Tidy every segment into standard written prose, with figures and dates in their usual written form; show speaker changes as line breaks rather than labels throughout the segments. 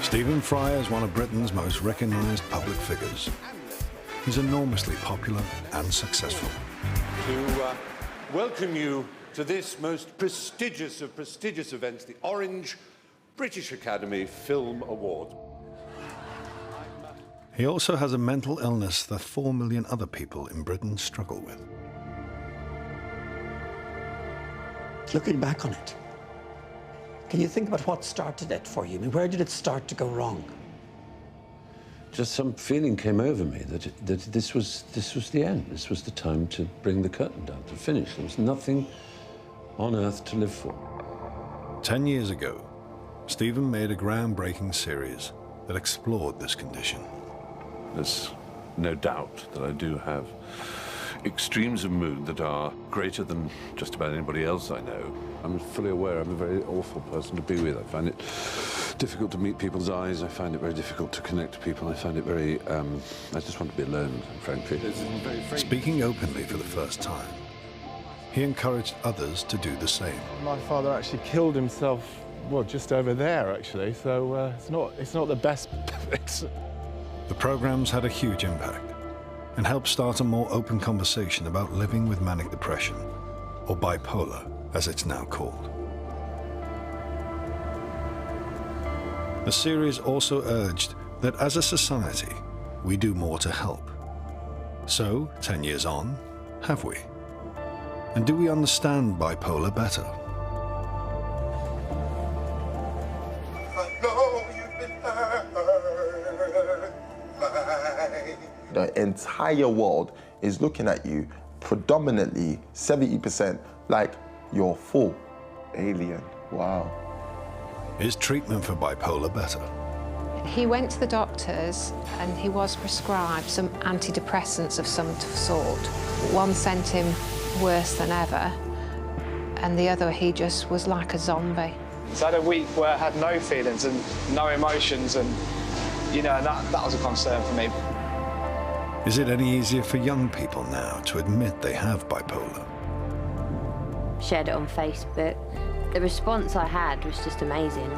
Stephen Fry is one of Britain's most recognised public figures. He's enormously popular and successful.
To welcome you to this most prestigious of prestigious events, the Orange British Academy Film Award.
He also has a mental illness that 4 million other people in Britain struggle with.
Looking back on it, can you think about what started it for you? I mean, where did it start to go wrong?
Just some feeling came over me that this was the end. This was the time to bring the curtain down, to finish. There was nothing on earth to live for.
10 years ago, Stephen made a groundbreaking series that explored this condition.
There's no doubt that I do have extremes of mood that are greater than just about anybody else I know. I'm fully aware I'm a very awful person to be with. I find it difficult to meet people's eyes. I find it very difficult to connect to people. I find it very, I just want to be alone, frankly.
Speaking openly for the first time, he encouraged others to do the same.
My father actually killed himself, well, just over there, actually, so it's not the best.
The programmes had a huge impact and helped start a more open conversation about living with manic depression, or bipolar, as it's now called. The series also urged that as a society, we do more to help. So, 10 years on, have we? And do we understand bipolar better?
The entire world is looking at you, predominantly 70%, like you're full alien. Wow.
Is treatment for bipolar better?
He went to the doctors and he was prescribed some antidepressants of some sort. One sent him worse than ever, and the other he just was like a zombie.
So I had a week where I had no feelings and no emotions, and that was a concern for me.
Is it any easier for young people now to admit they have bipolar?
Shared it on Facebook. The response I had was just amazing.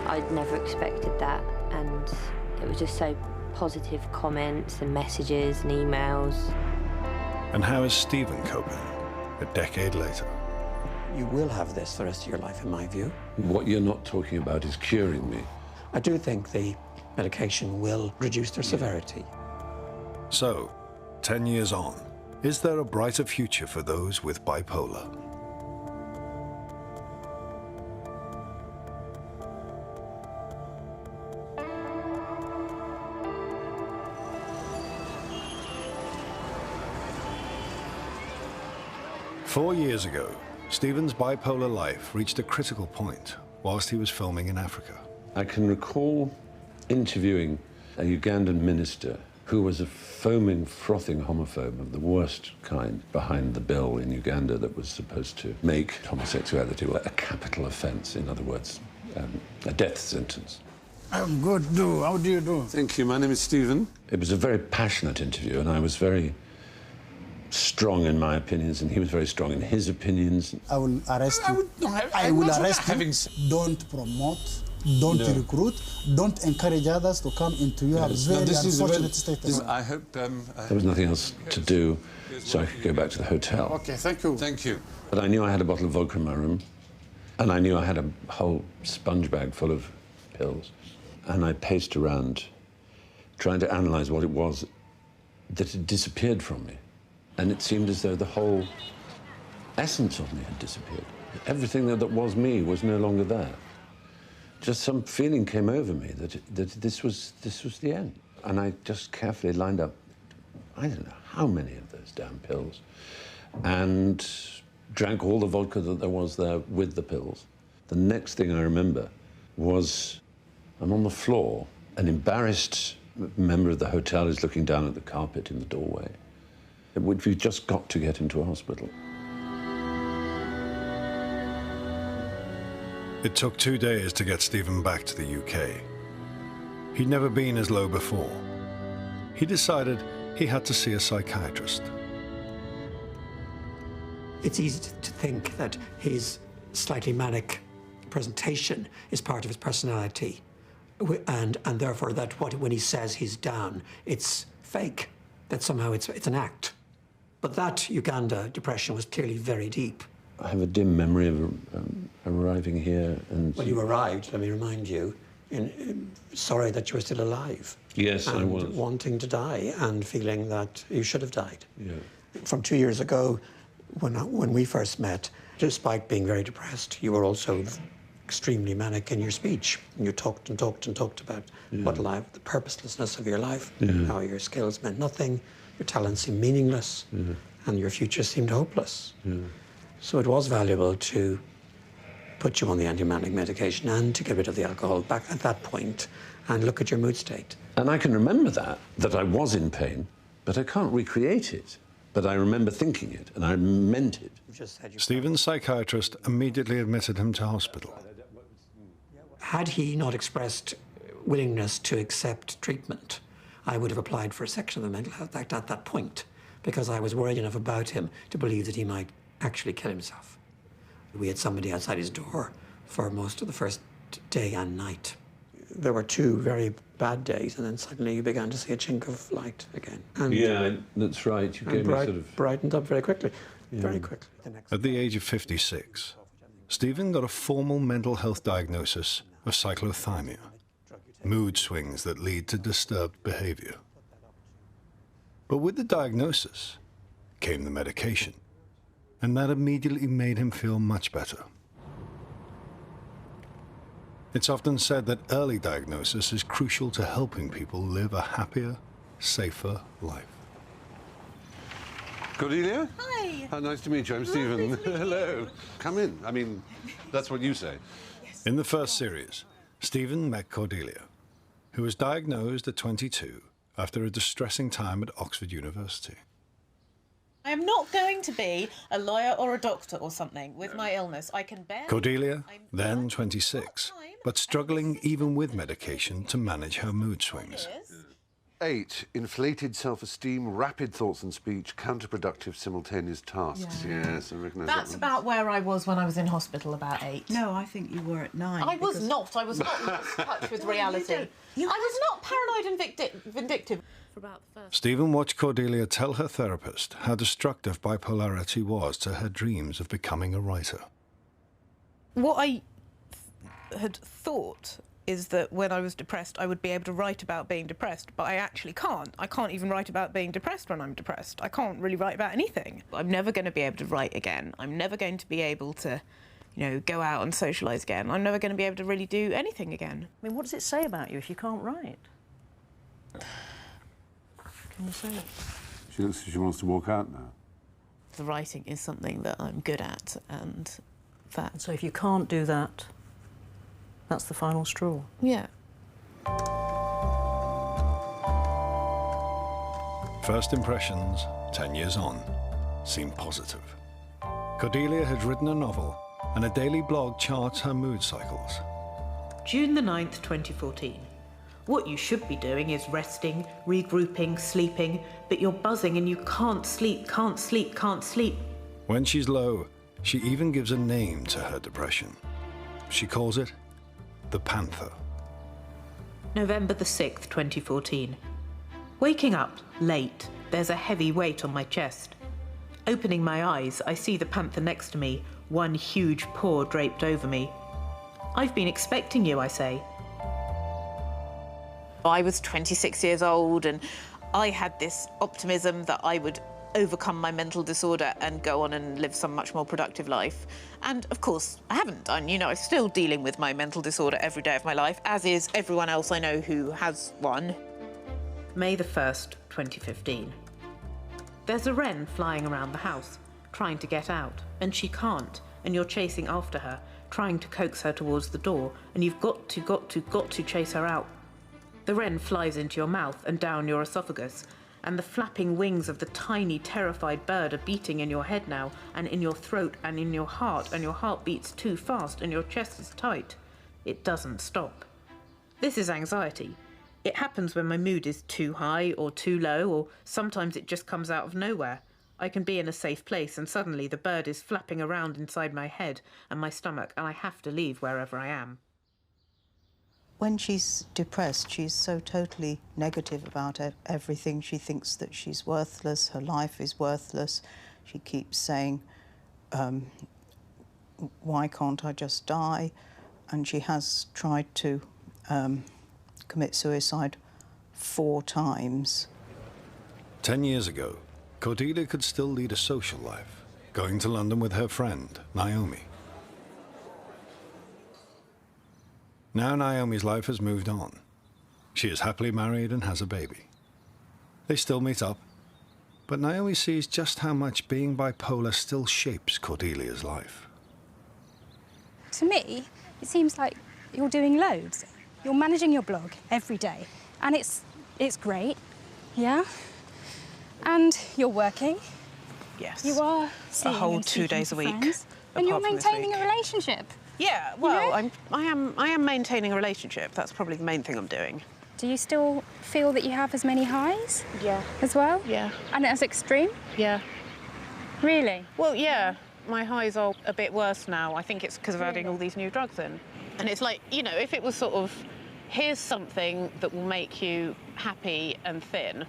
I'd never expected that, and it was just so positive comments and messages and emails.
And how is Stephen coping a decade later?
You will have this the rest of your life, in my view.
What you're not talking about is curing me.
I do think the medication will reduce their severity.
So, 10 years on, is there a brighter future for those with bipolar? Four years ago, Stephen's bipolar life reached a critical point whilst he was filming in Africa.
I can recall interviewing a Ugandan minister who was a foaming, frothing homophobe of the worst kind behind the bill in Uganda that was supposed to make homosexuality a capital offence, in other words, a death sentence.
I'm good, How do you do?
Thank you. My name is Stephen.
It was a very passionate interview, and I was very strong in my opinions, and he was very strong in his opinions.
I will arrest you. I will arrest you. Don't promote, don't recruit, don't encourage others to come into your very unfortunate state.
I hope...
There was nothing else to do, so I could go back to the hotel.
Okay, thank you.
Thank you.
But I knew I had a bottle of vodka in my room, and I knew I had a whole sponge bag full of pills. And I paced around, trying to analyse what it was that had disappeared from me. And it seemed as though the whole essence of me had disappeared. Everything that was me was no longer there. Just some feeling came over me that this was the end. And I just carefully lined up, I don't know how many of those damn pills, and drank all the vodka that there was there with the pills. The next thing I remember was I'm on the floor. An embarrassed member of the hotel is looking down at the carpet in the doorway. We've just got to get him to a hospital.
It took 2 days to get Stephen back to the UK. He'd never been as low before. He decided he had to see a psychiatrist.
It's easy to think that his slightly manic presentation is part of his personality. And therefore that when he says he's down, it's fake, that somehow it's an act. But that Uganda depression was clearly very deep.
I have a dim memory of arriving here and...
When you arrived, let me remind you, sorry that you were still alive.
Yes, I was.
Wanting to die and feeling that you should have died.
Yeah.
From 2 years ago, when we first met, despite being very depressed, you were also extremely manic in your speech. You talked and talked and talked about what life, the purposelessness of your life, how your skills meant nothing, your talents seemed meaningless, and your future seemed hopeless. So it was valuable to put you on the anti-manic medication and to get rid of the alcohol back at that point and look at your mood state.
And I can remember that I was in pain, but I can't recreate it. But I remember thinking it, and I meant it.
Stephen's psychiatrist immediately admitted him to hospital.
Had he not expressed willingness to accept treatment, I would have applied for a section of the Mental Health Act at that point, because I was worried enough about him to believe that he might actually kill himself. We had somebody outside his door for most of the first day and night. There were 2 very bad days, and then suddenly you began to see a chink of light again. And,
yeah, that's right. You gave me sort of...
brightened up very quickly, very quickly.
At the age of 56, Stephen got a formal mental health diagnosis of cyclothymia, mood swings that lead to disturbed behavior. But with the diagnosis came the medication, and that immediately made him feel much better. It's often said that early diagnosis is crucial to helping people live a happier, safer life.
Cordelia?
Hi.
How nice to meet you. I'm Stephen. Hello. Come in. I mean, that's what you say.
In the first series, Stephen met Cordelia, who was diagnosed at 22 after a distressing time at Oxford University.
I am not going to be a lawyer or a doctor or something with my illness. I can bear...
Cordelia, then 26, but struggling even with medication to manage her mood swings.
8, inflated self-esteem, rapid thoughts and speech, counterproductive simultaneous tasks.
Yeah.
Yes, I recognise
That's
that
about where I was when I was in hospital, about 8.
No, I think you were at 9.
I was not in touch with reality. I was not paranoid and vindictive.
Stephen watched Cordelia tell her therapist how destructive bipolarity was to her dreams of becoming a writer.
What I had thought is that when I was depressed, I would be able to write about being depressed, but I actually can't. I can't even write about being depressed when I'm depressed. I can't really write about anything. I'm never going to be able to write again. I'm never going to be able to, you know, go out and socialise again. I'm never going to be able to really do anything again.
I mean, what does it say about you if you can't write? Can you say it?
She looks like she wants to walk out now.
The writing is something that I'm good at, and that...
So if you can't do that, that's the final straw?
Yeah.
First impressions, 10 years on, seem positive. Cordelia had written a novel, and a daily blog charts her mood cycles.
June the 9th, 2014. What you should be doing is resting, regrouping, sleeping, but you're buzzing and you can't sleep, can't sleep, can't sleep.
When she's low, she even gives a name to her depression. She calls it the Panther.
November the 6th, 2014. Waking up late, there's a heavy weight on my chest. Opening my eyes, I see the panther next to me, one huge paw draped over me. I've been expecting you, I say. I was 26 years old and I had this optimism that I would overcome my mental disorder and go on and live some much more productive life. And of course, I haven't done. You know, I'm still dealing with my mental disorder every day of my life, as is everyone else I know who has one. May the 1st, 2015. There's a wren flying around the house, trying to get out, and she can't, and you're chasing after her, trying to coax her towards the door, and you've got to chase her out. The wren flies into your mouth and down your esophagus, and the flapping wings of the tiny, terrified bird are beating in your head now, and in your throat, and in your heart, and your heart beats too fast, and your chest is tight. It doesn't stop. This is anxiety. It happens when my mood is too high or too low, or sometimes it just comes out of nowhere. I can be in a safe place, and suddenly the bird is flapping around inside my head and my stomach, and I have to leave wherever I am.
When she's depressed, she's so totally negative about everything. She thinks that she's worthless, her life is worthless. She keeps saying, why can't I just die? And she has tried to commit suicide 4 times.
10 years ago, Cordelia could still lead a social life, going to London with her friend, Naomi. Now Naomi's life has moved on. She is happily married and has a baby. They still meet up, but Naomi sees just how much being bipolar still shapes Cordelia's life.
To me, it seems like you're doing loads. You're managing your blog every day, and it's great, yeah? And you're working.
Yes.
You are seeing
a whole
and
2 days a
speaking
week.
to friends, and you're maintaining a relationship.
Yeah, well,
You know?
I am maintaining a relationship. That's probably the main thing I'm doing.
Do you still feel that you have as many highs?
Yeah.
As well?
Yeah.
And as extreme?
Yeah.
Really?
Well, yeah. My highs are a bit worse now. I think it's because of adding all these new drugs in. And it's like, you know, if it was sort of, here's something that will make you happy and thin,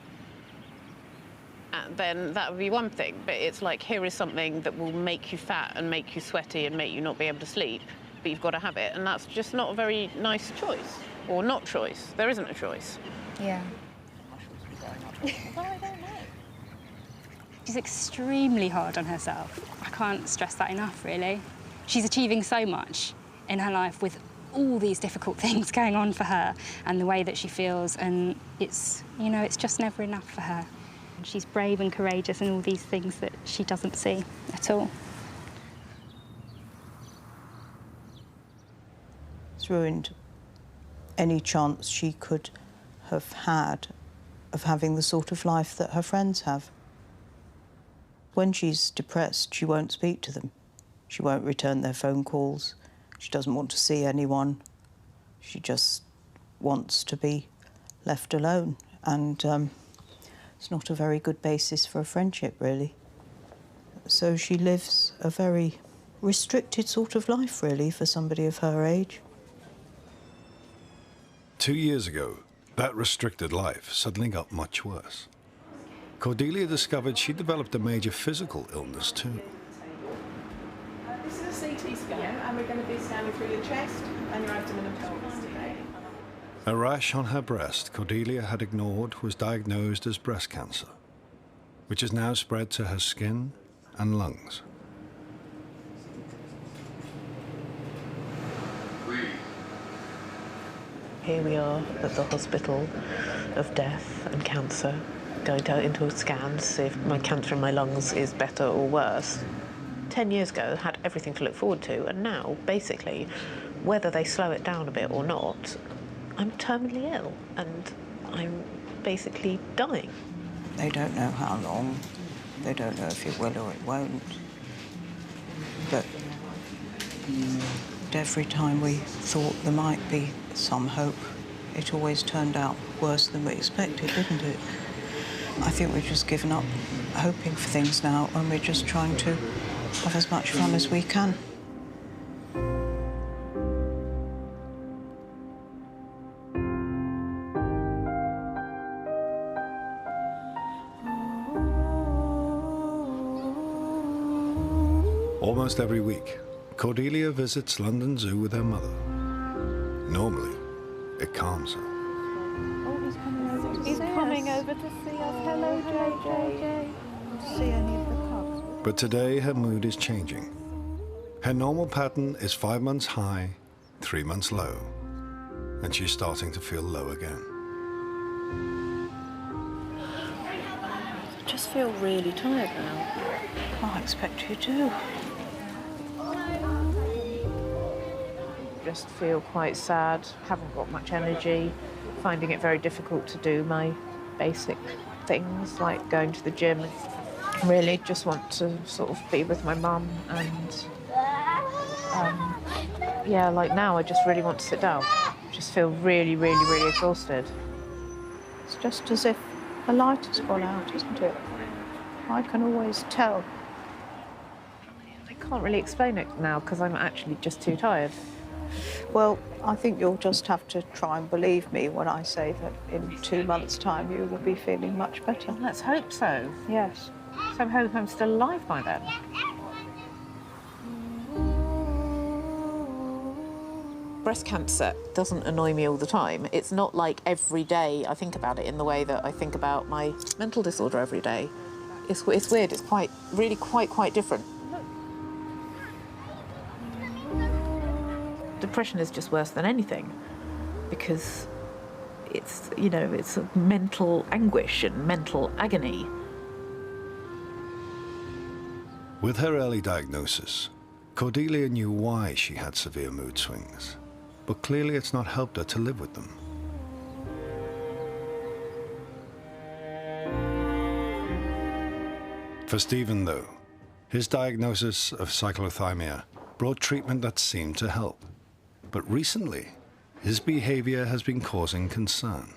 then that would be one thing. But it's like, here is something that will make you fat and make you sweaty and make you not be able to sleep, but you've got to have it. And that's just not a very nice choice. Or not choice. There isn't a choice.
Yeah. She's extremely hard on herself. I can't stress that enough, really. She's achieving so much in her life with all these difficult things going on for her and the way that she feels, and it's, you know, it's just never enough for her. She's brave and courageous and all these things that she doesn't see at all.
It's ruined any chance she could have had of having the sort of life that her friends have. When she's depressed, she won't speak to them. She won't return their phone calls. She doesn't want to see anyone. She just wants to be left alone. And it's not a very good basis for a friendship, really. So she lives a very restricted sort of life, really, for somebody of her age.
2 years ago, that restricted life suddenly got much worse. Cordelia discovered she developed a major physical illness too.
This is a CT scan, and we're going to be scanning through your chest and your abdomen and pelvis today.
A rash on her breast Cordelia had ignored was diagnosed as breast cancer, which has now spread to her skin and lungs.
Here we are at the hospital of death and cancer, going into a scan to see if my cancer in my lungs is better or worse. 10 years ago, I had everything to look forward to, and now, basically, whether they slow it down a bit or not, I'm terminally ill, and I'm basically dying.
They don't know how long. They don't know if it will or it won't. But every time we thought there might be some hope, it always turned out worse than we expected, didn't it? I think we've just given up hoping for things now, and we're just trying to have as much fun as we can.
Almost every week, Cordelia visits London Zoo with her mother. Normally, it calms her.
He's coming over to see us. Hello, JJ.
See any of the cubs?
But today, her mood is changing. Her normal pattern is 5 months high, 3 months low, and she's starting to feel low again.
I just feel really tired now. I expect you to.
Just feel quite sad, haven't got much energy, finding it very difficult to do my basic things like going to the gym. Really just want to sort of be with my mum, and yeah, like now I just really want to sit down. Just feel really, really, really exhausted. It's just as if a light has gone out, isn't it? I can always tell. I can't really explain it now because I'm actually just too tired.
Well, I think you'll just have to try and believe me when I say that in 2 months' time you will be feeling much better.
Well, let's hope so.
Yes.
So I hope I'm still alive by then.
Breast cancer doesn't annoy me all the time. It's not like every day I think about it in the way that I think about my mental disorder every day. It's weird. It's really quite different. Depression is just worse than anything because it's, you know, it's a mental anguish and mental agony.
With her early diagnosis, Cordelia knew why she had severe mood swings, but clearly it's not helped her to live with them. For Stephen, though, his diagnosis of cyclothymia brought treatment that seemed to help. But recently, his behavior has been causing concern.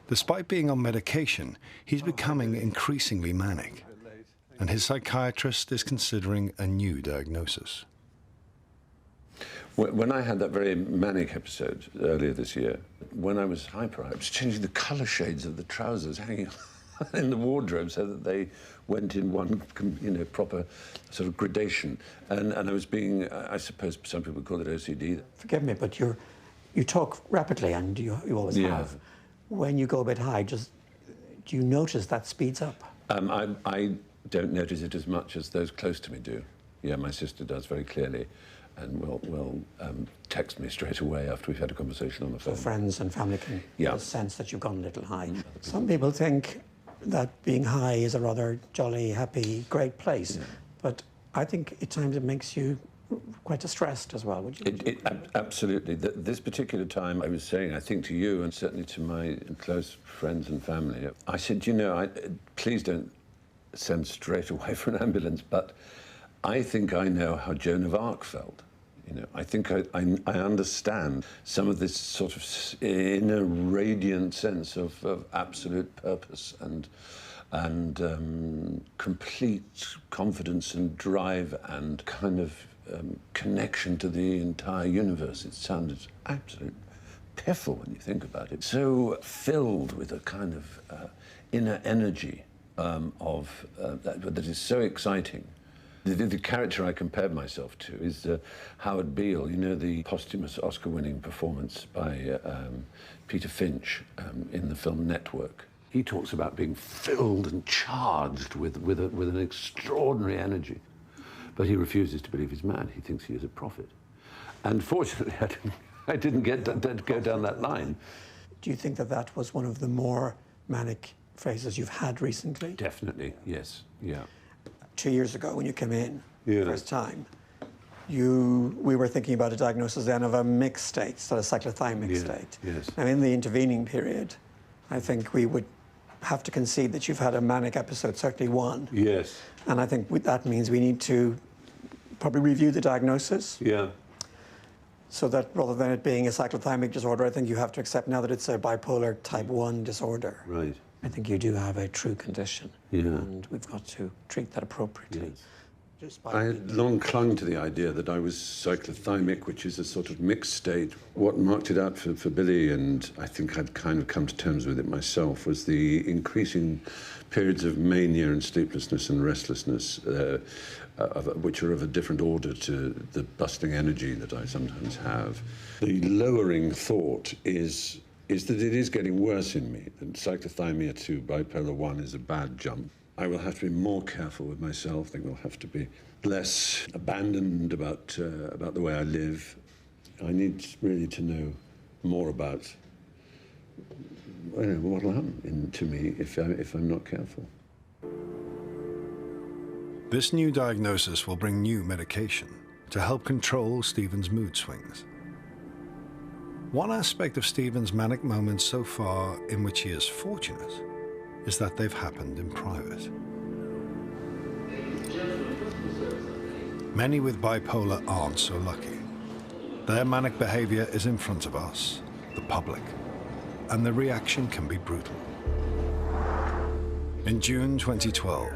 Despite being on medication, he's becoming increasingly manic, and his psychiatrist is considering a new diagnosis.
When I had that very manic episode earlier this year, when I was hyper, I was changing the colour shades of the trousers hanging in the wardrobe so that they went in one, you know, proper sort of gradation. And I was being, I suppose some people call it OCD.
Forgive me, but you talk rapidly, and you always have. When you go a bit high, do you notice that speeds up?
I don't notice it as much as those close to me do. Yeah, my sister does very clearly, and will text me straight away after we've had a conversation on the phone.
So friends and family can get a sense that you've gone a little high. Some people think that being high is a rather jolly, happy, great place, but I think at times it makes you quite distressed as well, would you?
Absolutely. This particular time, I was saying, I think to you and certainly to my close friends and family, I said, you know, please don't send straight away for an ambulance, but I think I know how Joan of Arc felt. You know, I think I understand some of this sort of inner radiant sense of absolute purpose and complete confidence and drive and kind of connection to the entire universe. It sounded absolutely piffle when you think about it. So filled with a kind of inner energy that is so exciting. The character I compared myself to is Howard Beale, you know, the posthumous Oscar-winning performance by Peter Finch in the film Network. He talks about being filled and charged with an extraordinary energy. But he refuses to believe he's mad. He thinks he is a prophet. And fortunately, I didn't go down that line.
Do you think that was one of the more manic phases you've had recently?
Definitely, yes, yeah.
2 years ago, when you came in first time, we were thinking about a diagnosis then of a mixed state, so a cyclothymic state.
Yes.
Now, in the intervening period, I think we would have to concede that you've had a manic episode, certainly one.
Yes.
And I think that means we need to probably review the diagnosis.
Yeah.
So that rather than it being a cyclothymic disorder, I think you have to accept now that it's a bipolar type 1 disorder.
Right.
I think you do have a true condition.
Yeah.
And we've got to treat that appropriately.
Yes. I had long clung to the idea that I was cyclothymic, which is a sort of mixed state. What marked it out for Billy, and I think I'd kind of come to terms with it myself, was the increasing periods of mania and sleeplessness and restlessness, which are of a different order to the bustling energy that I sometimes have. The lowering thought is that it is getting worse in me, and cyclothymia to bipolar 1 is a bad jump. I will have to be more careful with myself. I think I'll have to be less abandoned about the way I live. I need really to know more about what will happen to me if I'm not careful.
This new diagnosis will bring new medication to help control Stephen's mood swings. One aspect of Stephen's manic moments so far in which he is fortunate is that they've happened in private. Many with bipolar aren't so lucky. Their manic behavior is in front of us, the public, and the reaction can be brutal. In June 2012,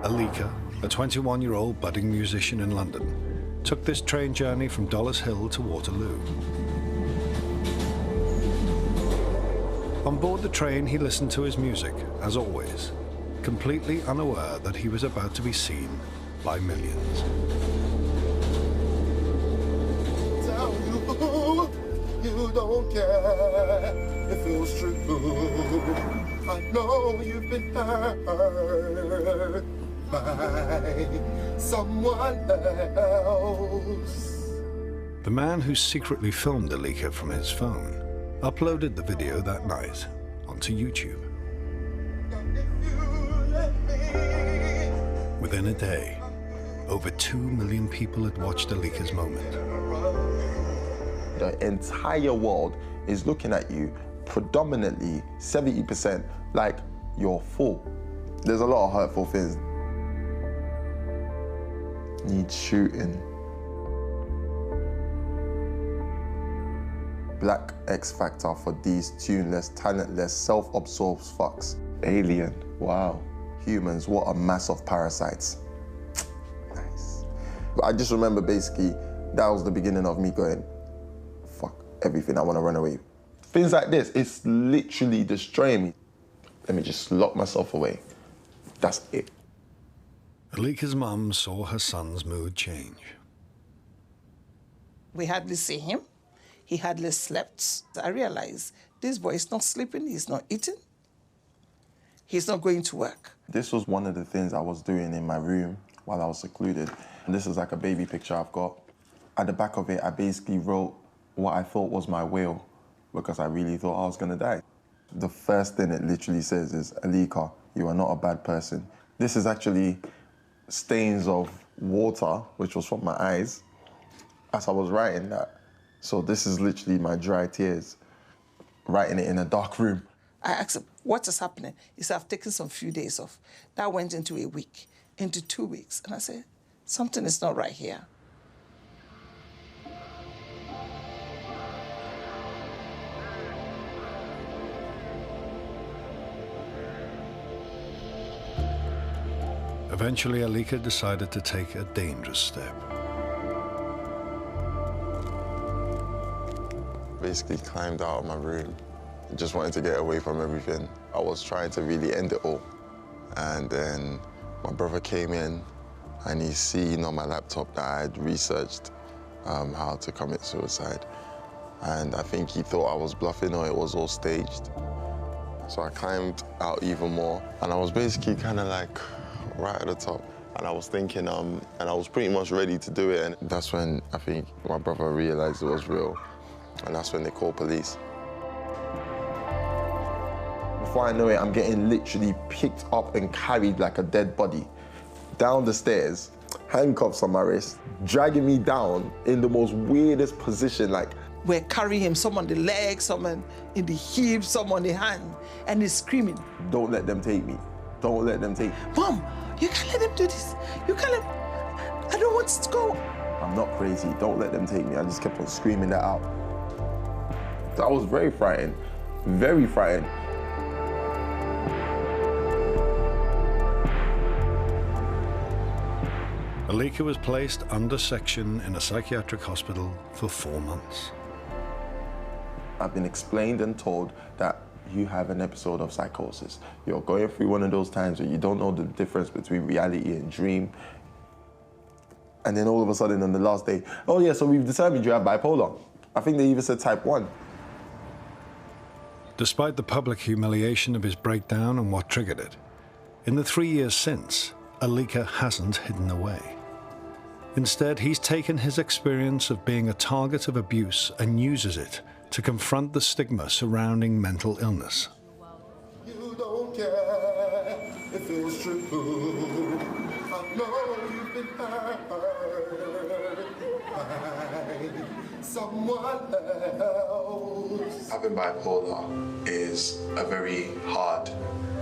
Alika, a 21-year-old budding musician in London, took this train journey from Dollis Hill to Waterloo. On board the train, he listened to his music, as always, completely unaware that he was about to be seen by millions.
Tell you, you don't care, it feels true. I know you've been hurt by someone else.
The man who secretly filmed Alika from his phone uploaded the video that night onto YouTube. Within a day, over 2 million people had watched Alika's moment.
The entire world is looking at you, predominantly 70%, like you're full. There's a lot of hurtful things. Need shooting. Black X Factor for these tuneless, talentless, self-absorbed fucks. Alien, wow. Humans, what a mass of parasites. Nice. I just remember basically, that was the beginning of me going, fuck everything, I want to run away. Things like this, it's literally destroying me. Let me just lock myself away. That's it.
Alika's mum saw her son's mood change.
We hardly see him. He hardly slept. I realized this boy is not sleeping, he's not eating, he's not going to work.
This was one of the things I was doing in my room while I was secluded. And this is like a baby picture I've got. At the back of it, I basically wrote what I thought was my will, because I really thought I was gonna die. The first thing it literally says is, Alika, you are not a bad person. This is actually stains of water, which was from my eyes, as I was writing that. So this is literally my dry tears, writing it in a dark room.
I asked him, what is happening? He said, I've taken some few days off. That went into a week, into 2 weeks. And I said, something is not right here.
Eventually, Alika decided to take a dangerous step.
Basically climbed out of my room. Just wanted to get away from everything. I was trying to really end it all. And then my brother came in and he's seen on my laptop that I had researched how to commit suicide. And I think he thought I was bluffing or it was all staged. So I climbed out even more. And I was basically kind of like right at the top. And I was thinking, and I was pretty much ready to do it. And that's when I think my brother realized it was real. And that's when they called police. Before I know it, I'm getting literally picked up and carried like a dead body down the stairs, handcuffs on my wrist, dragging me down in the most weirdest position. Like,
we're carrying him, some on the leg, some in the hip, some on the hand, and he's screaming.
Don't let them take me. Don't let them take me.
Mom, you can't let them do this. You can't let, I don't want to go.
I'm not crazy. Don't let them take me. I just kept on screaming that out. I was very frightened, very frightened.
Alika was placed under section in a psychiatric hospital for 4 months.
I've been explained and told that you have an episode of psychosis. You're going through one of those times where you don't know the difference between reality and dream. And then all of a sudden on the last day, oh yeah, so we've determined you have bipolar. I think they even said type 1.
Despite the public humiliation of his breakdown and what triggered it, in the 3 years since, Alika hasn't hidden away. Instead, he's taken his experience of being a target of abuse and uses it to confront the stigma surrounding mental illness.
You don't care, it feels true. I know you've been hurt by someone else.
Having bipolar is a very hard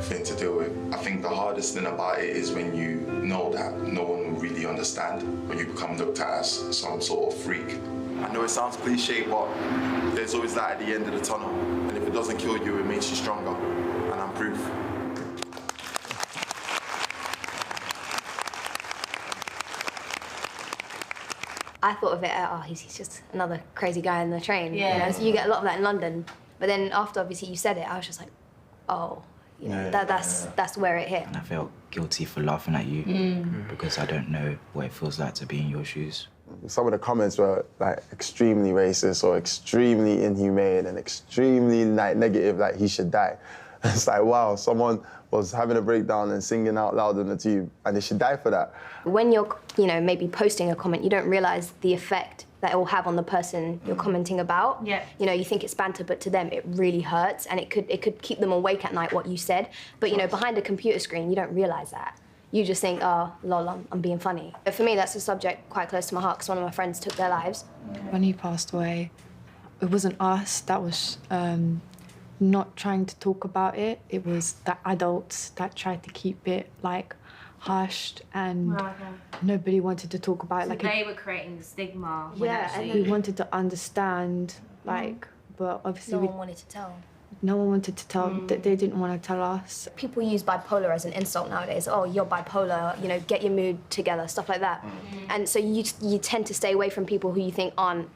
thing to deal with. I think the hardest thing about it is when you know that no one will really understand, when you become looked at as some sort of freak. I know it sounds cliche, but there's always that at the end of the tunnel. And if it doesn't kill you, it makes you stronger. And I'm proof.
I thought of it, he's just another crazy guy on the train.
Yeah.
You know? So you get a lot of that in London. But then after, obviously, you said it, I was just like, oh, you know, that's where it hit.
And I felt guilty for laughing at you because I don't know what it feels like to be in your shoes.
Some of the comments were like extremely racist or extremely inhumane and extremely like negative, like he should die. It's like, wow, someone was having a breakdown and singing out loud in the tube and they should die for that.
When you're, you know, maybe posting a comment, you don't realise the effect that it will have on the person you're commenting about.
Yeah.
You know, you think it's banter, but to them it really hurts, and it could keep them awake at night, what you said. But, you know, behind a computer screen, you don't realise that. You just think, oh, lol, I'm being funny. But for me, that's a subject quite close to my heart because one of my friends took their lives.
When he passed away, it wasn't us that was not trying to talk about it. It was the adults that tried to keep it, like, hushed, and nobody wanted to talk about it.
So
like
they were creating the stigma.
and we wanted to understand, like, but obviously
No one wanted to tell.
No one wanted to tell. They didn't want to tell us.
People use bipolar as an insult nowadays. Oh, you're bipolar, you know, get your mood together, stuff like that. And so you tend to stay away from people who you think aren't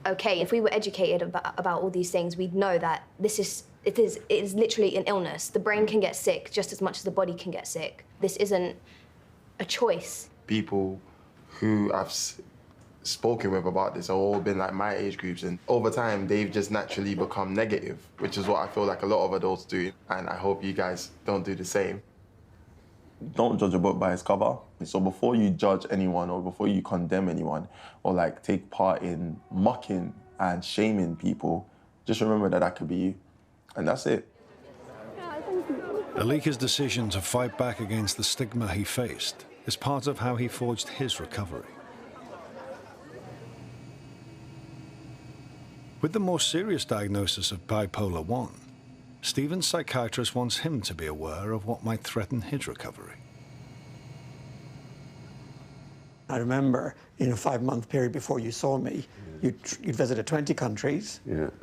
okay. If we were educated about all these things, we'd know that it is literally an illness. The brain can get sick just as much as the body can get sick. This isn't a choice.
People who I've spoken with about this have all been like my age groups, and over time they've just naturally become negative, which is what I feel like a lot of adults do, and I hope you guys don't do the same. Don't judge a book by its cover. So before you judge anyone or before you condemn anyone or like take part in mocking and shaming people, just remember that could be you, and that's it.
Alika's decision to fight back against the stigma he faced is part of how he forged his recovery. With the more serious diagnosis of bipolar 1, Stephen's psychiatrist wants him to be aware of what might threaten his recovery.
I remember in a 5-month period before you saw me, you'd visited 20 countries,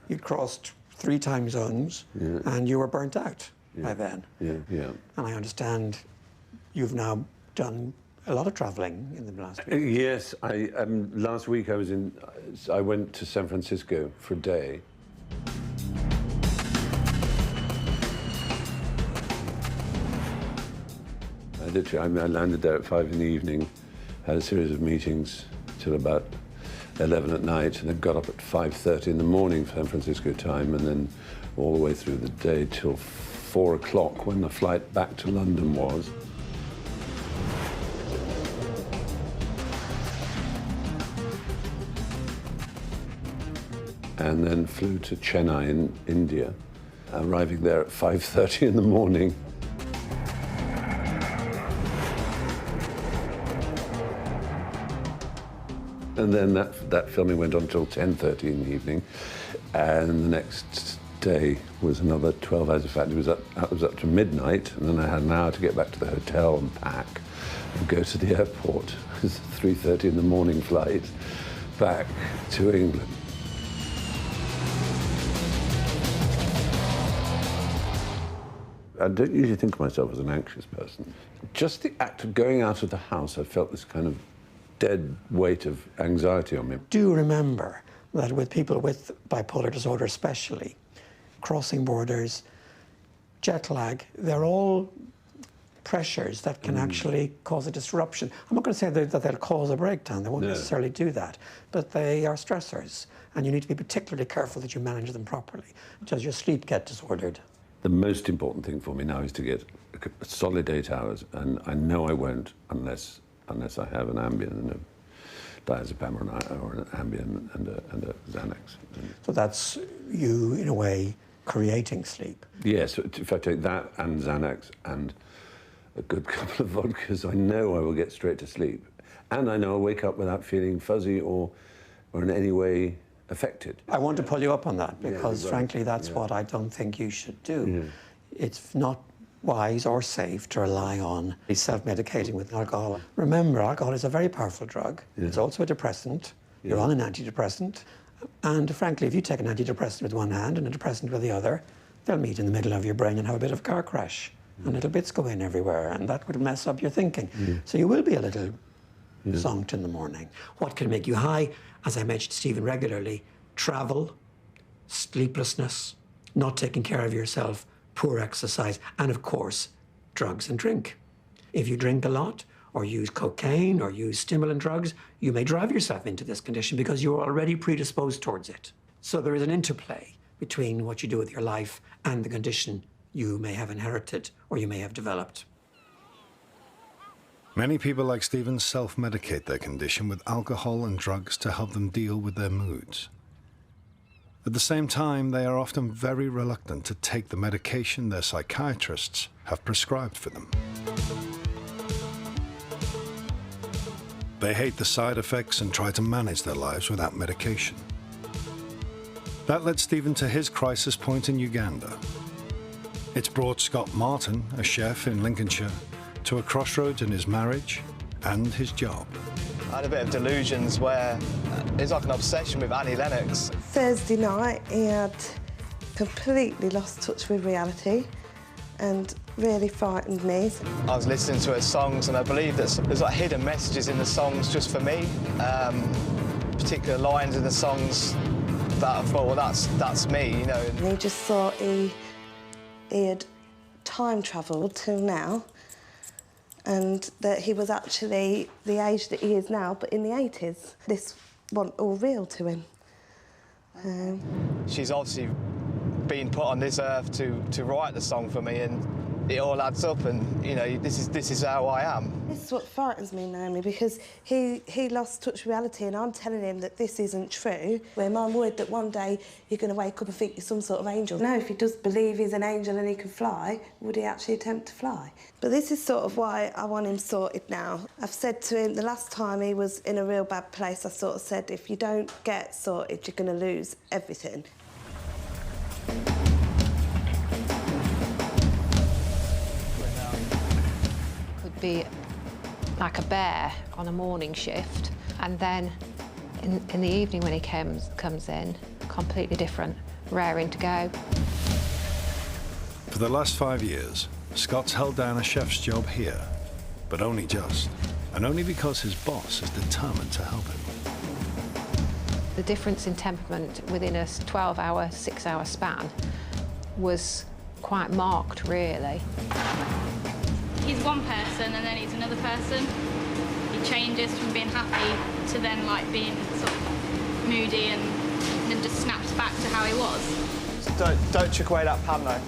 you'd crossed 3 time zones, and you were burnt out by then. And I understand you've now done a lot of travelling in the last week.
Yes, last week I went to San Francisco for a day. I landed there at 5 in the evening, had a series of meetings till about 11 at night, and then got up at 5:30 in the morning San Francisco time, and then all the way through the day till 4 o'clock when the flight back to London was. And then flew to Chennai in India, arriving there at 5:30 in the morning. And then that filming went on till 10:30 in the evening, and the next day was another 12 hours. In fact, it was up to midnight, and then I had an hour to get back to the hotel and pack and go to the airport. It was a 3:30 in the morning flight back to England. I don't usually think of myself as an anxious person. Just the act of going out of the house, I felt this kind of dead weight of anxiety on me.
Do remember that with people with bipolar disorder especially, crossing borders, jet lag, they're all pressures that can actually cause a disruption. I'm not going to say that they'll cause a breakdown, they won't necessarily do that, but they are stressors, and you need to be particularly careful that you manage them properly. Does your sleep get disordered?
The most important thing for me now is to get a solid 8 hours, and I know I won't unless I have an Ambien and a diazepam or an Ambien and a Xanax.
So that's you, in a way, creating sleep.
Yes, if I take that and Xanax and a good couple of vodkas, I know I will get straight to sleep. And I know I'll wake up without feeling fuzzy or in any way affected.
I want to pull you up on that because, frankly, that's what I don't think you should do. It's not wise or safe to rely on self-medicating with alcohol. Remember, alcohol is a very powerful drug. It's also a depressant. You're on an antidepressant. And frankly, if you take an antidepressant with one hand and a depressant with the other, they'll meet in the middle of your brain and have a bit of a car crash. And little bits go in everywhere, and that would mess up your thinking. So you will be a little zonked in the morning. What can make you high? As I mentioned to Stephen regularly, travel, sleeplessness, not taking care of yourself, poor exercise, and of course, drugs and drink. If you drink a lot, or use cocaine, or use stimulant drugs, you may drive yourself into this condition because you're already predisposed towards it. So there is an interplay between what you do with your life and the condition you may have inherited or you may have developed.
Many people like Stephen self-medicate their condition with alcohol and drugs to help them deal with their moods. At the same time, they are often very reluctant to take the medication their psychiatrists have prescribed for them. They hate the side effects and try to manage their lives without medication. That led Stephen to his crisis point in Uganda. It's brought Scott Martin, a chef in Lincolnshire, to a crossroads in his marriage and his job.
I had a bit of delusions where it's like an obsession with Annie Lennox.
Thursday night, he had completely lost touch with reality and really frightened me.
I was listening to her songs and I believe that there's like hidden messages in the songs just for me. Particular lines in the songs that I thought, well, that's me, you know.
And he just thought he had time travelled till now and that he was actually the age that he is now, but in the 80s. This wasn't all real to him.
She's obviously been put on this earth to write the song for me, and it all adds up, and you know, this is how I am.
This is what frightens me, Naomi, because he lost touch with reality, and I'm telling him that this isn't true. I'm worried that one day you're going to wake up and think you're some sort of angel. No, if he does believe he's an angel and he can fly, would he actually attempt to fly? But this is sort of why I want him sorted now. I've said to him, the last time he was in a real bad place, I sort of said, if you don't get sorted, you're going to lose everything.
Be like a bear on a morning shift, and then in the evening when he comes in, completely different, raring to go.
For the last 5 years, Scott's held down a chef's job here, but only just, and only because his boss is determined to help him.
The difference in temperament within a 12-hour, 6-hour span was quite marked, really.
He's one person and then he's another person. He changes from being happy to then like being sort of moody and then just snaps back to how he was.
Don't chuck away that pan though.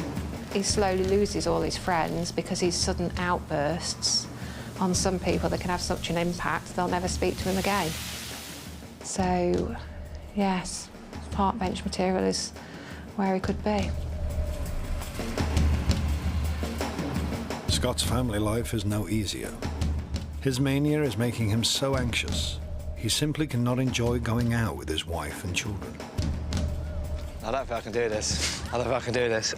He slowly loses all his friends because his sudden outbursts on some people that can have such an impact they'll never speak to him again. So, yes, park bench material is where he could be.
Scott's family life is no easier. His mania is making him so anxious, he simply cannot enjoy going out with his wife and children.
I don't think I can do this. I don't think I can do this.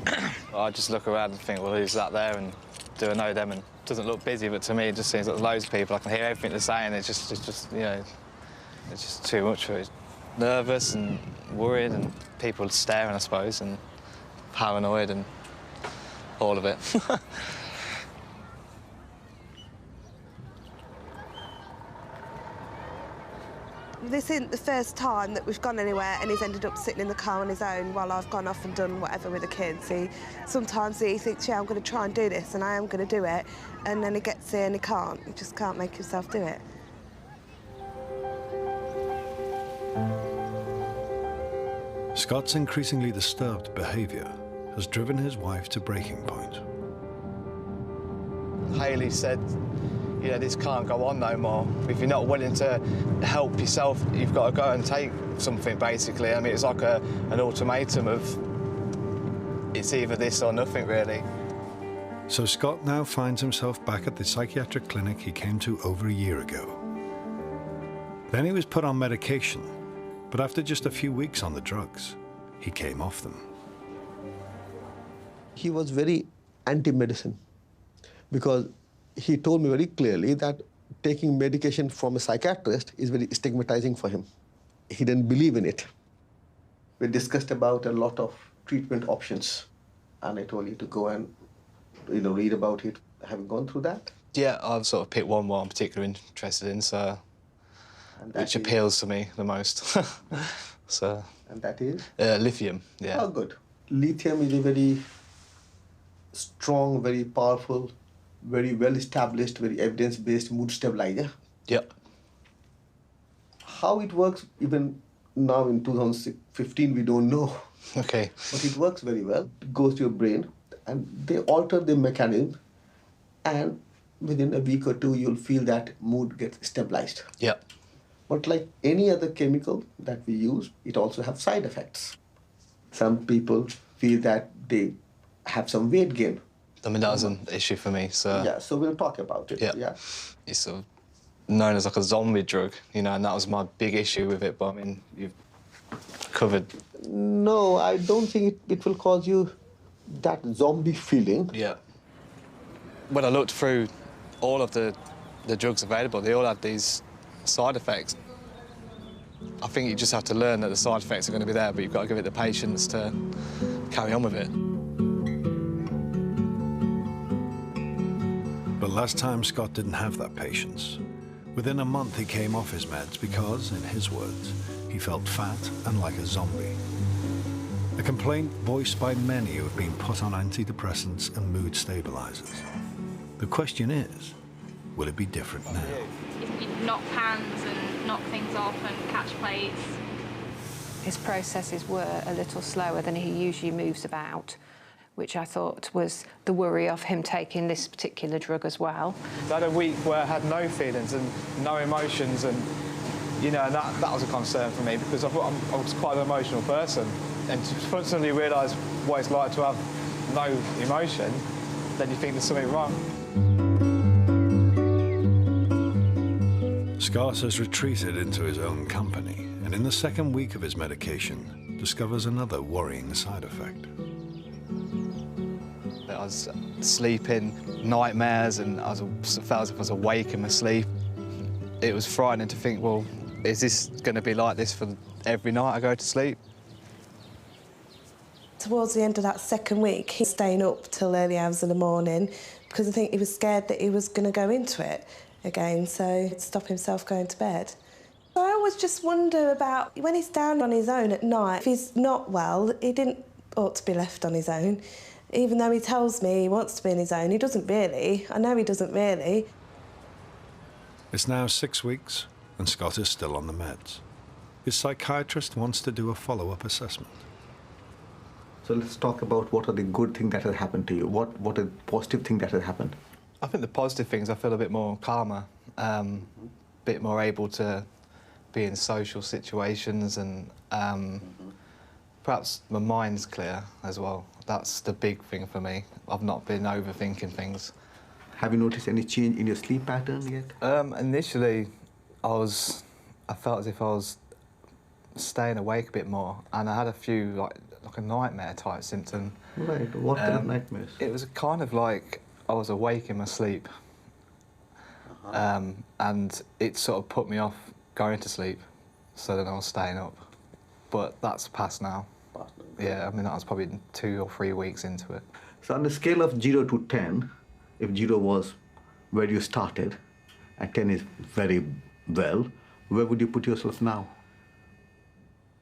I just look around and think, well, who's that there? And do I know them? And it doesn't look busy, but to me, it just seems like loads of people. I can hear everything they're saying. It's just, you know, it's just too much for it. Nervous and worried and people staring, I suppose, and paranoid and all of it.
This isn't the first time that we've gone anywhere and he's ended up sitting in the car on his own while I've gone off and done whatever with the kids. Sometimes he thinks, yeah, I'm going to try and do this and I am going to do it, and then he gets there and he can't. He just can't make himself do it.
Scott's increasingly disturbed behaviour has driven his wife to breaking point.
Hayley said, you know, this can't go on no more. If you're not willing to help yourself, you've got to go and take something, basically. I mean, it's like an ultimatum of it's either this or nothing, really.
So Scott now finds himself back at the psychiatric clinic he came to over a year ago. Then he was put on medication, but after just a few weeks on the drugs, he came off them.
He was very anti-medicine because he told me very clearly that taking medication from a psychiatrist is very stigmatizing for him. He didn't believe in it. We discussed about a lot of treatment options, and I told you to go and, read about it. Have you gone through that?
Yeah, I've sort of picked one what I'm particularly interested in, so which appeals to me the most. So.
And that is?
Lithium, yeah.
Oh, good. Lithium is a very strong, very powerful, very well-established, very evidence-based mood stabilizer.
Yep.
How it works, even now in 2015, we don't know.
Okay.
But it works very well. It goes to your brain, and they alter the mechanism, and within a week or two, you'll feel that mood gets stabilized.
Yep.
But like any other chemical that we use, it also has side effects. Some people feel that they have some weight gain.
I mean, that was an issue for me, so...
Yeah, so we'll talk about it. Yeah.
It's sort of known as like a zombie drug, you know, and that was my big issue with it, but I mean, you've covered...
No, I don't think it will cause you that zombie feeling.
Yeah. When I looked through all of the drugs available, they all had these side effects. I think you just have to learn that the side effects are going to be there, but you've got to give it the patience to carry on with it.
But last time Scott didn't have that patience. Within a month he came off his meds because, in his words, he felt fat and like a zombie. A complaint voiced by many who have been put on antidepressants and mood stabilizers. The question is, will it be different now?
You knock pans and knock things off and catch plates.
His processes were a little slower than he usually moves about, which I thought was the worry of him taking this particular drug as well.
I had a week where I had no feelings and no emotions, and you know, and that was a concern for me because I was quite an emotional person. And to suddenly realise what it's like to have no emotion, then you think there's something wrong.
Scott has retreated into his own company, and in the second week of his medication, discovers another worrying side effect.
I was sleeping, nightmares, and I felt as if I was awake in my sleep. It was frightening to think, well, is this going to be like this for every night I go to sleep?
Towards the end of that second week, he was staying up till early hours in the morning because I think he was scared that he was going to go into it again, so he'd stop himself going to bed. I always just wonder about when he's down on his own at night, if he's not well, he didn't ought to be left on his own. Even though he tells me he wants to be on his own, he doesn't really. I know he doesn't really.
It's now 6 weeks, and Scott is still on the meds. His psychiatrist wants to do a follow-up assessment.
So let's talk about what are the good things that have happened to you. What are the positive things that have happened?
I think the positive things, I feel a bit more calmer, bit more able to be in social situations, and perhaps my mind's clear as well. That's the big thing for me. I've not been overthinking things.
Have you noticed any change in your sleep pattern yet?
Initially, I felt as if I was staying awake a bit more, and I had a few like a nightmare type symptom.
Right. What kind of nightmares?
It was kind of like I was awake in my sleep, and it sort of put me off going to sleep, so then I was staying up. But that's past now. Yeah, I mean, that was probably 2 or 3 weeks into it.
So on a scale of 0 to 10, if 0 was where you started, and 10 is very well, where would you put yourself now?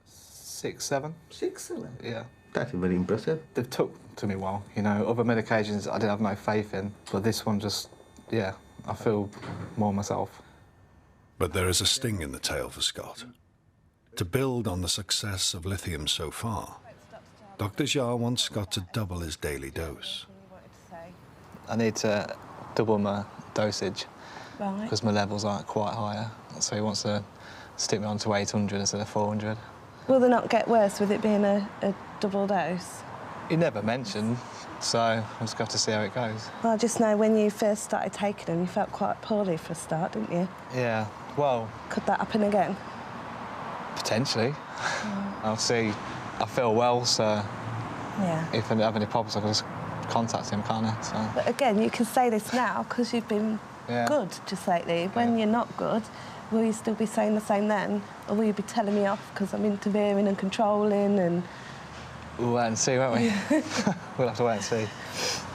6, 7.
6, 7?
Yeah.
That's very impressive.
They've took to me well, you know. Other medications I didn't have no faith in, but this one just, yeah, I feel more myself.
But there is a sting in the tail for Scott. To build on the success of lithium so far, Dr. Jha wants Scott to double his daily dose.
I need to double my dosage
Right.
because my levels aren't quite higher. So he wants to stick me on to 800 instead of 400.
Will they not get worse with it being a double dose?
He never mentioned, so I'll just have to see how it goes.
Well, I just know when you first started taking them, you felt quite poorly for a start, didn't you?
Yeah, well...
Could that happen again?
Potentially. I'll see. I feel well, so
Yeah.
if I have any problems, I can just contact him, can't I? So.
But again, you can say this now because you've been good just lately. When you're not good, will you still be saying the same then? Or will you be telling me off because I'm interfering and controlling and...
We'll wait and see, won't we? We'll have to wait and see.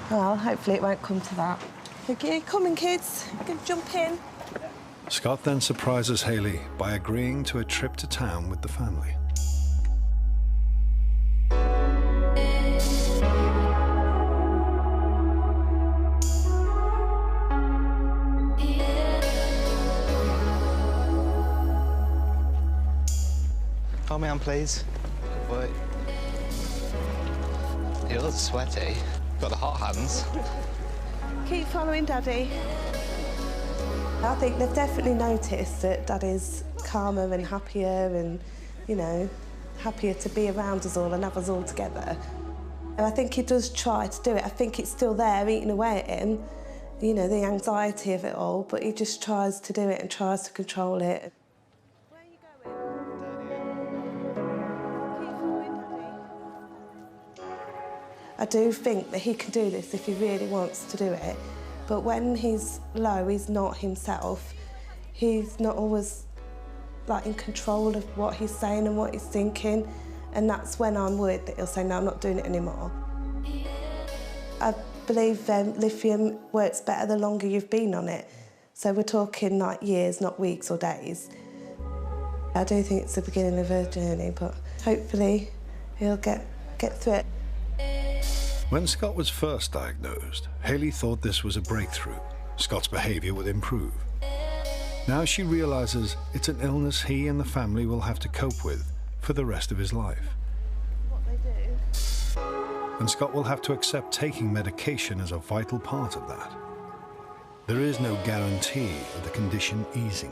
Well, hopefully it won't come to that. Okay, come in, kids. You can jump in.
Scott then surprises Hayley by agreeing to a trip to town with the family.
Calm down, please. Good boy. He looks sweaty. Got the hot hands.
Keep following Daddy. I think they've definitely noticed that Daddy's calmer and happier and, you know, happier to be around us all and have us all together. And I think he does try to do it. I think it's still there, eating away at him, you know, the anxiety of it all, but he just tries to do it and tries to control it. I do think that he can do this if he really wants to do it, but when he's low, he's not himself. He's not always like in control of what he's saying and what he's thinking, and that's when I'm worried that he'll say, no, I'm not doing it anymore. I believe lithium works better the longer you've been on it, so we're talking like years, not weeks or days. I do think it's the beginning of a journey, but hopefully he'll get through it.
When Scott was first diagnosed, Hayley thought this was a breakthrough. Scott's behaviour would improve. Now she realises it's an illness he and the family will have to cope with for the rest of his life. And Scott will have to accept taking medication as a vital part of that. There is no guarantee of the condition easing.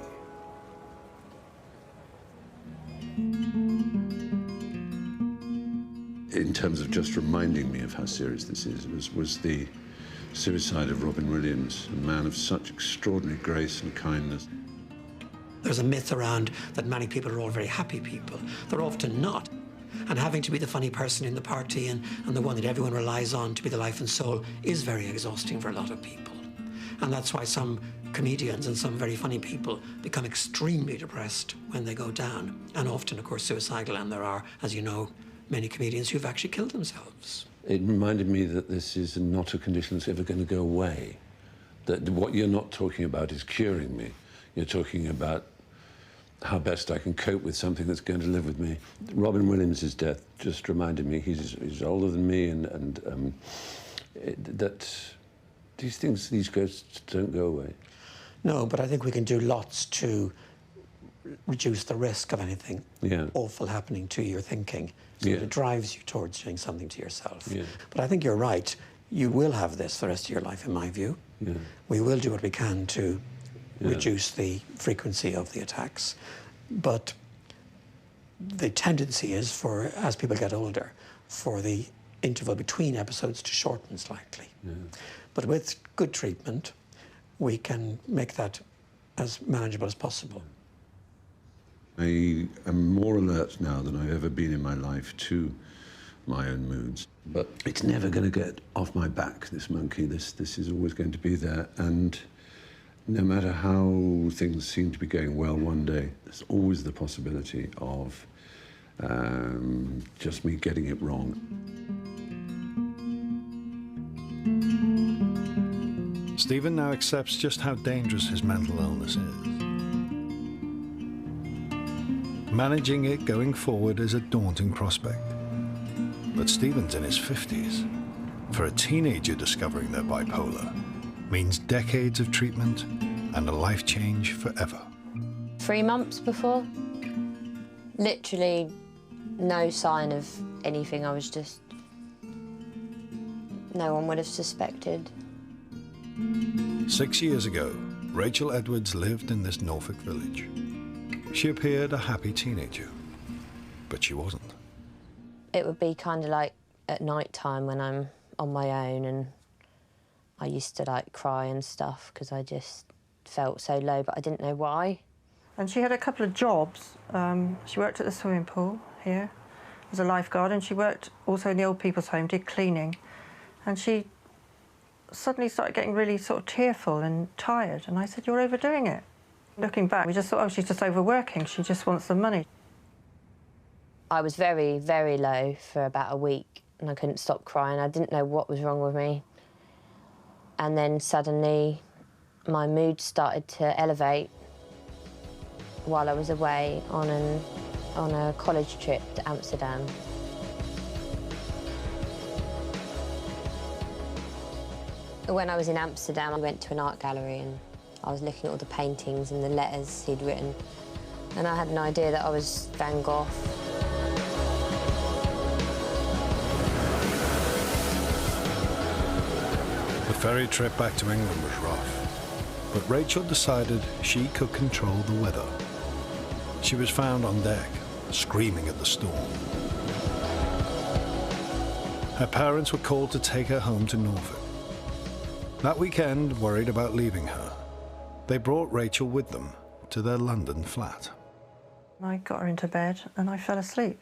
In terms of just reminding me of how serious this is, was the suicide of Robin Williams, a man of such extraordinary grace and kindness.
There's a myth around that manic people are all very happy people. They're often not. And having to be the funny person in the party and the one that everyone relies on to be the life and soul is very exhausting for a lot of people. And that's why some comedians and some very funny people become extremely depressed when they go down. And often, of course, suicidal, and there are, as you know, many comedians who've actually killed themselves.
It reminded me that this is not a condition that's ever going to go away. That what you're not talking about is curing me. You're talking about how best I can cope with something that's going to live with me. Robin Williams' death just reminded me he's older than me, and that these things, these ghosts don't go away.
No, but I think we can do lots to reduce the risk of anything awful happening to your thinking, so that it drives you towards doing something to yourself. But I think you're right. You will have this for the rest of your life, in my view. We will do what we can to reduce the frequency of the attacks. But the tendency is for, as people get older, for the interval between episodes to shorten slightly. But with good treatment, we can make that as manageable as possible.
I am more alert now than I've ever been in my life to my own moods. But it's never going to get off my back, this monkey. This is always going to be there. And no matter how things seem to be going well one day, there's always the possibility of just me getting it wrong.
Stephen now accepts just how dangerous his mental illness is. Managing it going forward is a daunting prospect. But Stephen's in his 50s. For a teenager discovering they're bipolar means decades of treatment and a life change forever.
3 months before, literally no sign of anything. I was just, no one would have suspected.
6 years ago, Rachel Edwards lived in this Norfolk village. She appeared a happy teenager, but she wasn't.
It would be kind of like at night time when I'm on my own, and I used to like cry and stuff because I just felt so low, but I didn't know why.
And she had a couple of jobs. She worked at the swimming pool here as a lifeguard, and she worked also in the old people's home, did cleaning. And she suddenly started getting really sort of tearful and tired, and I said, "You're overdoing it." Looking back, we just thought, oh, she's just overworking. She just wants the money.
I was very, very low for about a week, and I couldn't stop crying. I didn't know what was wrong with me. And then suddenly, my mood started to elevate, while I was away on a college trip to Amsterdam. When I was in Amsterdam, I went to an art gallery and I was looking at all the paintings and the letters he'd written, and I had an idea that I was Van Gogh.
The ferry trip back to England was rough, but Rachel decided she could control the weather. She was found on deck, screaming at the storm. Her parents were called to take her home to Norfolk. That weekend, worried about leaving her, they brought Rachel with them to their London flat.
I got her into bed and I fell asleep.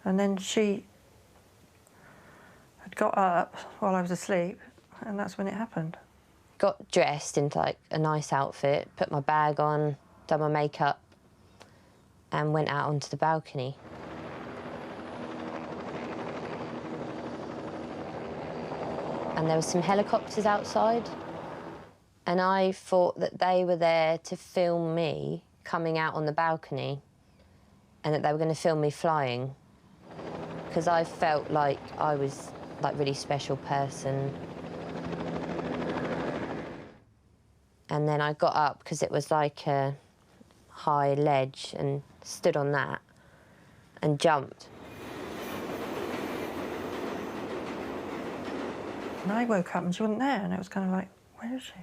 And then she had got up while I was asleep, and that's when it happened.
Got dressed into like a nice outfit, put my bag on, done my makeup, and went out onto the balcony. And there were some helicopters outside, and I thought that they were there to film me coming out on the balcony, and that they were going to film me flying, because I felt like I was like a really special person. And then I got up because it was like a high ledge, and stood on that and jumped.
And I woke up and she wasn't there, and it was kind of like, where is she?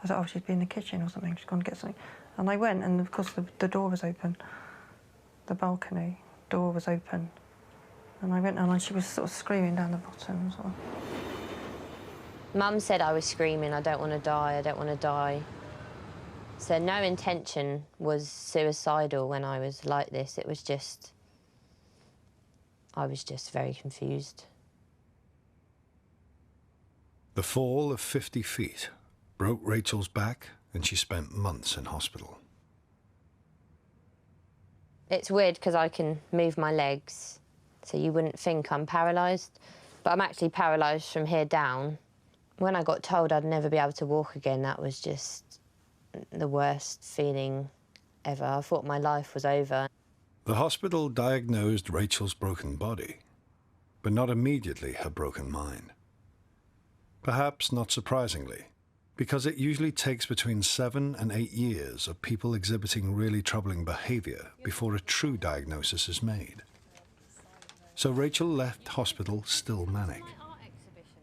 I thought, oh, she's been in the kitchen or something, she's gone to get something. And I went, and of course the door was open. The balcony door was open. And I went on, and she was sort of screaming down the bottom. Sort of.
Mum said I was screaming, I don't want to die, I don't want to die. So no intention was suicidal when I was like this. It was just, I was just very confused.
The fall of 50 feet broke Rachel's back, and she spent months in hospital.
It's weird because I can move my legs, so you wouldn't think I'm paralysed, but I'm actually paralysed from here down. When I got told I'd never be able to walk again, that was just the worst feeling ever. I thought my life was over.
The hospital diagnosed Rachel's broken body, but not immediately her broken mind. Perhaps not surprisingly, because it usually takes between 7 and 8 years of people exhibiting really troubling behavior before a true diagnosis is made. So Rachel left hospital still manic.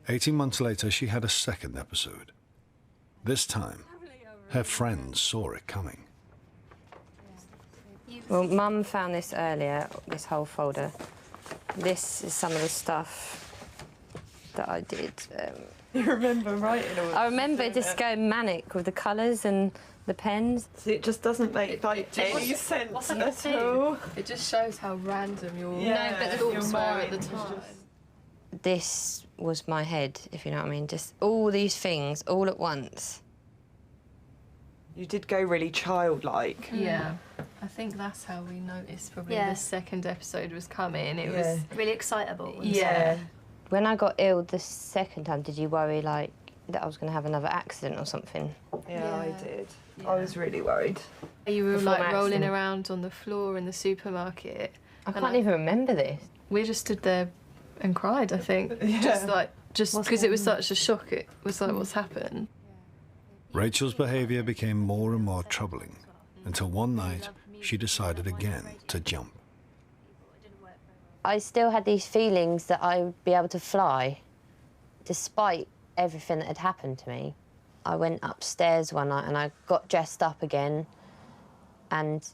18 months later, she had a second episode. This time, her friends saw it coming.
Well, Mum found this earlier, this whole folder. This is some of the stuff that I did.
You remember writing all
I remember just going manic with the colours and the pens.
So it just doesn't make any sense at all.
It just shows how random your
thoughts
were at the time.
This was my head, if you know what I mean. Just all these things all at once.
You did go really childlike.
Yeah. I think that's how we noticed probably
Yeah.
the second episode was coming. It
was really excitable.
Yeah.
When I got ill the second time, did you worry, like, that I was going to have another accident or something?
Yeah, I did. I was really worried.
You were
Before
like
my
rolling
accident.
around on the floor in the supermarket.
I can't even remember this.
We just stood there and cried, I think.
Yeah.
Just because it was such a shock. It was like, what's happened?
Rachel's behavior became more and more troubling, until one night she decided again to jump.
I still had these feelings that I would be able to fly, despite everything that had happened to me. I went upstairs one night and I got dressed up again, and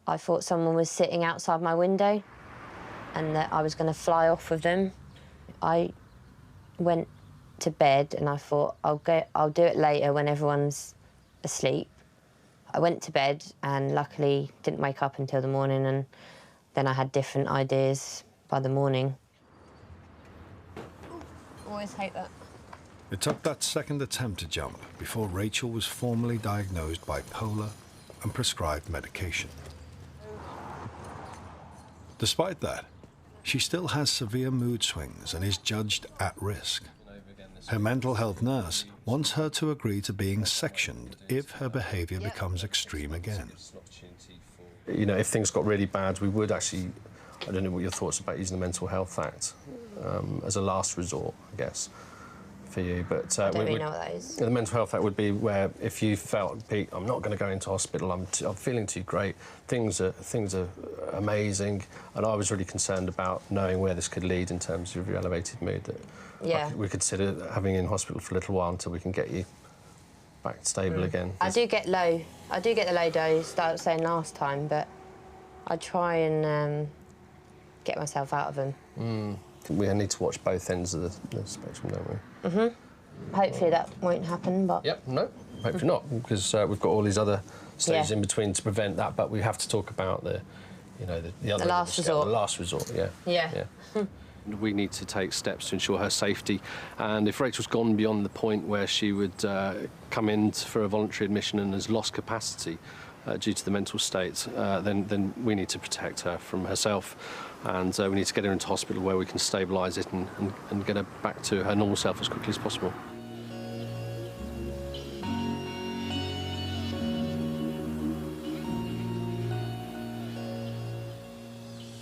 I thought someone was sitting outside my window and that I was going to fly off with them. I went to bed and I thought, I'll do it later when everyone's asleep. I went to bed and luckily didn't wake up until the morning, and then I had different ideas by the morning. Always hate that.
It took that second attempt to jump before Rachel was formally diagnosed bipolar and prescribed medication. Despite that, she still has severe mood swings and is judged at risk. Her mental health nurse wants her to agree to being sectioned if her behaviour becomes extreme again.
You know, if things got really bad, we would actually, I don't know what your thoughts about using the Mental Health Act as a last resort, I guess, for you. But
I don't really know what that is.
The Mental Health Act would be where if you felt, Pete, I'm not going to go into hospital, I'm feeling too great, things are amazing, and I was really concerned about knowing where this could lead in terms of your elevated mood. That we consider having you in hospital for a little while until we can get you back stable again.
I do get the low dose that I was saying last time, but I try and get myself out of them.
We need to watch both ends of the spectrum, don't we?
Hopefully that won't happen, but...
Yep, no, hopefully not, because we've got all these other stages in between to prevent that, but we have to talk about the other...
The last resort.
The last resort, yeah.
Yeah.
We need to take steps to ensure her safety, and if Rachel's gone beyond the point where she would come in for a voluntary admission and has lost capacity due to the mental state, then we need to protect her from herself, and we need to get her into hospital where we can stabilise it and get her back to her normal self as quickly as possible.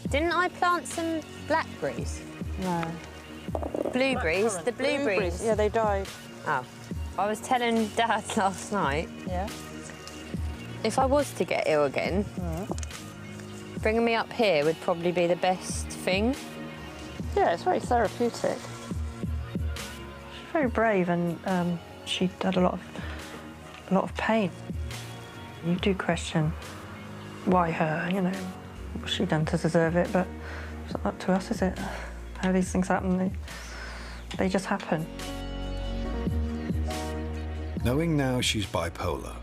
Didn't I plant some blackberries?
No.
Blueberries? The blueberries?
Yeah, they died.
Oh. I was telling Dad last night,
Yeah.
if I was to get ill again, bringing me up here would probably be the best thing.
Yeah, it's very therapeutic. She's very brave, and she had a lot of pain. You do question why her, you know, what's she done to deserve it, but it's not up to us, is it? How these things happen, they just happen.
Knowing now she's bipolar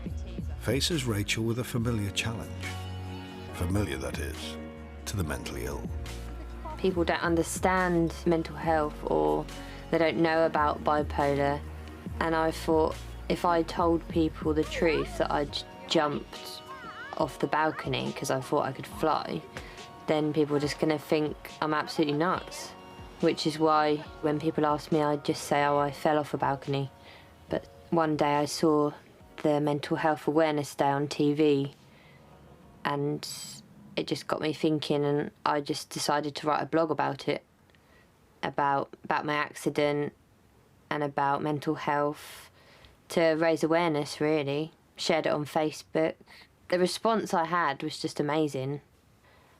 faces Rachel with a familiar challenge. Familiar, that is, to the mentally ill.
People don't understand mental health, or they don't know about bipolar, and I thought if I told people the truth that I'd jumped off the balcony because I thought I could fly, then people are just going to think I'm absolutely nuts, which is why when people ask me, I just say, oh, I fell off a balcony. But one day I saw the Mental Health Awareness Day on TV, and it just got me thinking, and I just decided to write a blog about it, about my accident and about mental health, to raise awareness, really. Shared it on Facebook. The response I had was just amazing.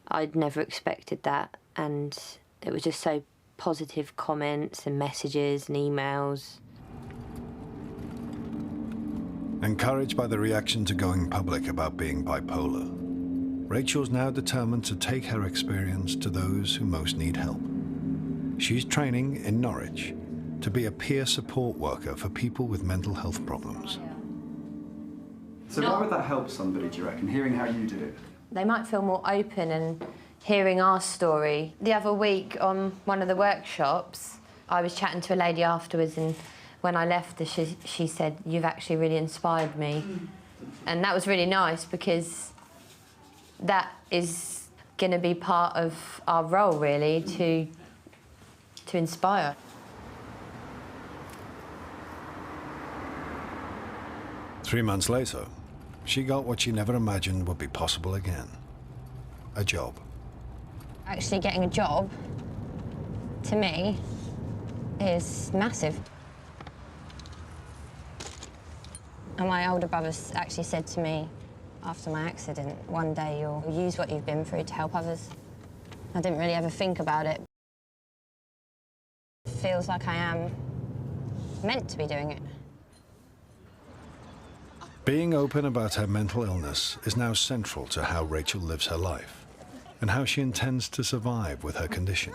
I'd never expected that, and it was just so positive comments and messages and emails.
Encouraged by the reaction to going public about being bipolar, Rachel's now determined to take her experience to those who most need help. She's training in Norwich to be a peer support worker for people with mental health problems.
So why would that help somebody, do you reckon, hearing how you do it?
They might feel more open and hearing our story. The other week on one of the workshops, I was chatting to a lady afterwards, and when I left her, she said, "You've actually really inspired me." And that was really nice, because that is going to be part of our role, really, to inspire.
Three months later, she got what she never imagined would be possible again: a job.
Actually getting a job, to me, is massive. And my older brothers actually said to me after my accident, one day you'll use what you've been through to help others. I didn't really ever think about it. It feels like I am meant to be doing it.
Being open about her mental illness is now central to how Rachel lives her life and how she intends to survive with her condition.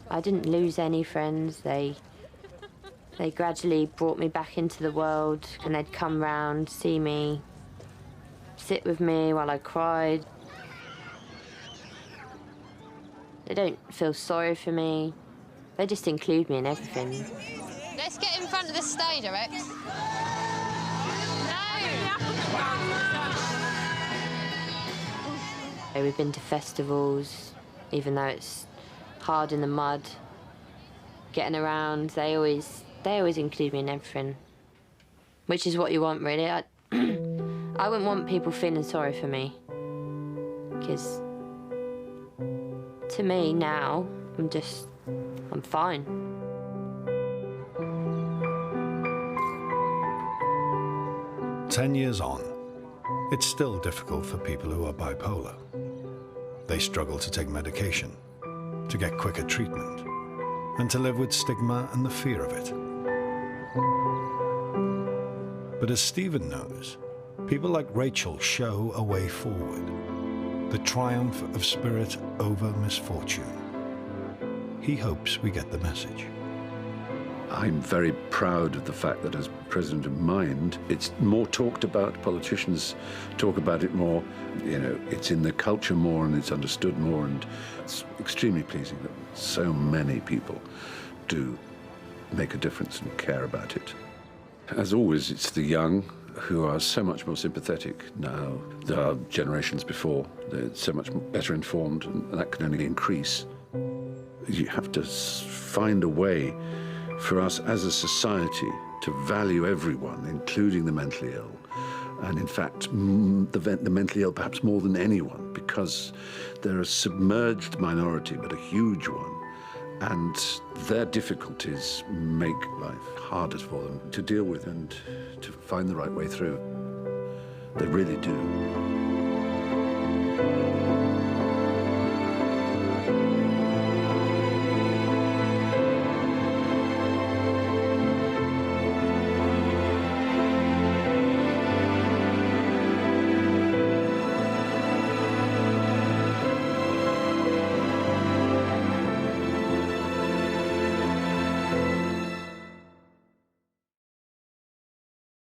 I didn't lose any friends. They gradually brought me back into the world, and they'd come round, see me, sit with me while I cried. They don't feel sorry for me. They just include me in everything.
Let's get in front of the stage, Rex.
We've been to festivals, even though it's hard in the mud. getting around. They always include me in everything, which is what you want, really. I wouldn't want people feeling sorry for me, because to me now, I'm fine.
"10 years on, it's still difficult for people who are bipolar. They struggle to take medication, to get quicker treatment, and to live with stigma and the fear of it. But as Stephen knows, people like Rachel show a way forward, the triumph of spirit over misfortune. He hopes we get the message.
I'm very proud of the fact that as president of Mind, it's more talked about. Politicians talk about it more. You know, it's in the culture more and it's understood more, and it's extremely pleasing that so many people do make a difference and care about it. As always, it's the young who are so much more sympathetic now. There are generations before. They're so much better informed, and that can only increase. You have to find a way for us as a society to value everyone, including the mentally ill, and in fact the mentally ill perhaps more than anyone, because they're a submerged minority but a huge one, and their difficulties make life harder for them to deal with and to find the right way through. They really do.